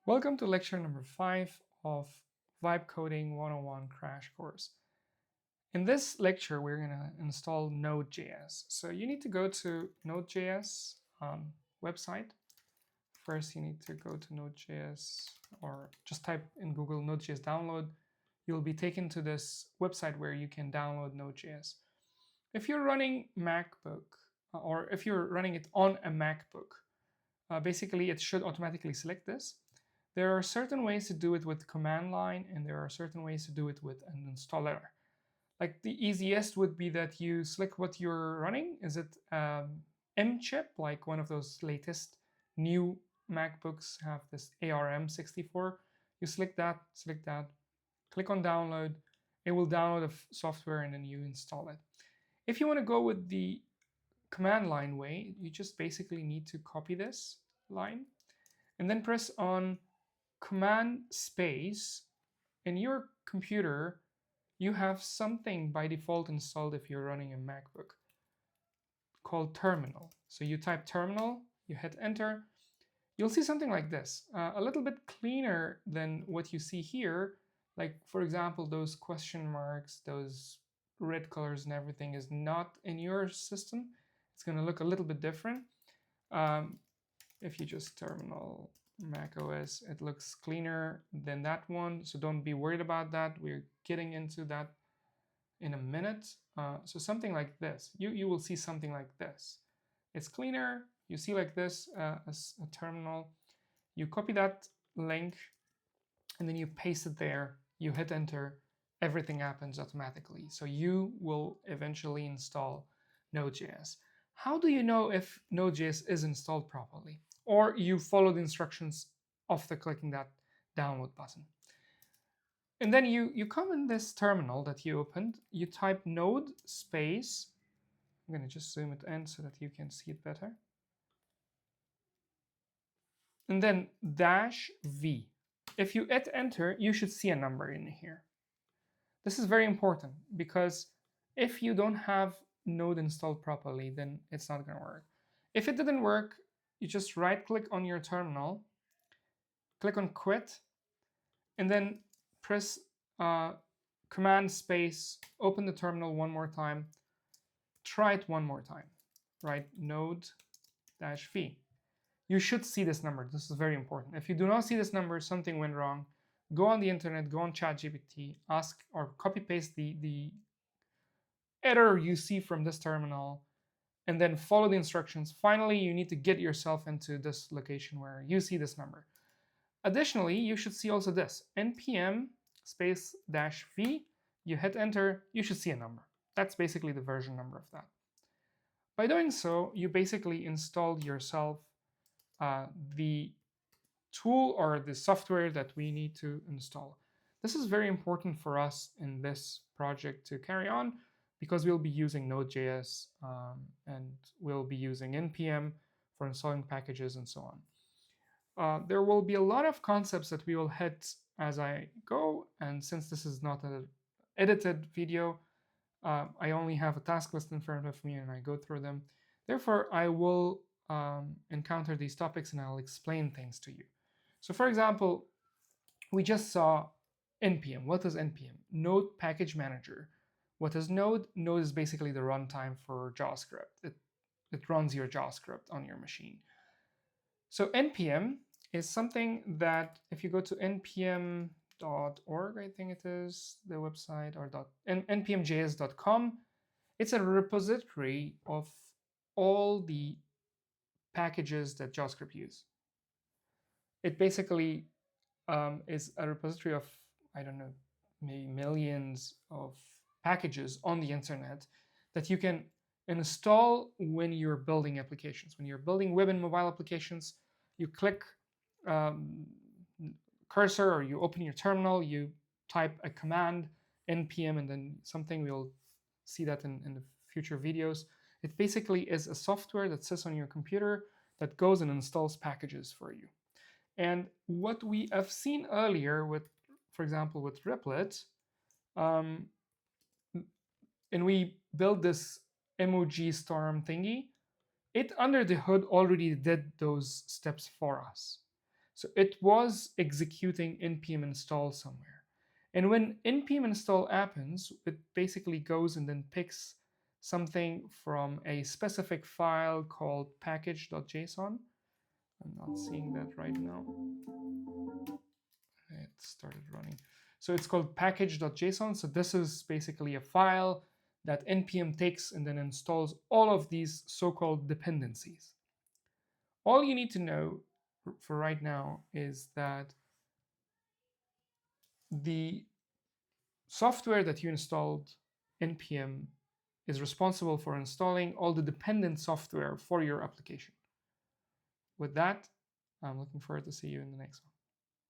Welcome to lecture number 5 of Vibe Coding 101 crash course. In this lecture, we're going to install Node.js. So you need to go to Node.js website. First, you need to go to Node.js or just type in Google Node.js download. You'll be taken to this website where you can download Node.js. If you're running MacBook or if you're running it on a MacBook, basically it should automatically select this. There are certain ways to do it with command line, and there are certain ways to do it with an installer. Like the easiest would be that you select what you're running. Is it M chip, like one of those latest new MacBooks have this ARM64? You select that, click on download. It will download the software and then you install it. If you want to go with the command line way, you just basically need to copy this line and then press on Command space. In your computer, you have something by default installed if you're running a MacBook called terminal. So you type terminal, you hit enter, you'll see something like this, a little bit cleaner than what you see here. Like, for example, those question marks, those red colors and everything is not in your system. It's going to look a little bit different. If you just terminal macOS, it looks cleaner than that one, so don't be worried about that. We're getting into that in a minute. So something like this, you will see something like this. It's cleaner. You see like this as a terminal. You copy that link and then you paste it there. You hit enter. Everything happens automatically. So you will eventually install Node.js. How do you know if Node.js is installed properly? Or you follow the instructions after clicking that download button. And then you come in this terminal that you opened, you type node space. I'm going to just zoom it in so that you can see it better. And then -v. If you hit enter, you should see a number in here. This is very important because if you don't have Node installed properly, then it's not going to work. If it didn't work, you just right click on your terminal, click on quit, and then press command space, open the terminal one more time, try it one more time, right? Node-v. You should see this number. This is very important. If you do not see this number, something went wrong. Go on the internet, go on ChatGPT, ask or copy paste the error you see from this terminal, and then follow the instructions. Finally, you need to get yourself into this location where you see this number. Additionally, you should see also this, npm space -v. You hit enter, you should see a number. That's basically the version number of that. By doing so, you basically installed yourself the tool or the software that we need to install. This is very important for us in this project to carry on because we'll be using Node.js and we'll be using npm for installing packages and so on. There will be a lot of concepts that we will hit as I go, and since this is not an edited video, I only have a task list in front of me and I go through them. Therefore, I will encounter these topics and I'll explain things to you. So for example, we just saw npm. What is npm? Node Package Manager. What is Node? Node is basically the runtime for JavaScript. It runs your JavaScript on your machine. So npm is something that if you go to npm.org, I think it is the website, or npmjs.com, it's a repository of all the packages that JavaScript use. It basically is a repository of, I don't know, maybe millions of packages on the internet that you can install when you're building applications. When you're building web and mobile applications, you click cursor or you open your terminal, you type a command, npm, and then something. We'll see that in the future videos. It basically is a software that sits on your computer that goes and installs packages for you. And what we have seen earlier with, for example, with Replit, and we built this emoji storm thingy, it under the hood already did those steps for us. So it was executing npm install somewhere. And when npm install happens, it basically goes and then picks something from a specific file called package.json. I'm not seeing that right now. It started running. So it's called package.json. So this is basically a file that npm takes and then installs all of these so-called dependencies. All you need to know for right now is that the software that you installed, npm, is responsible for installing all the dependent software for your application. With that, I'm looking forward to see you in the next one.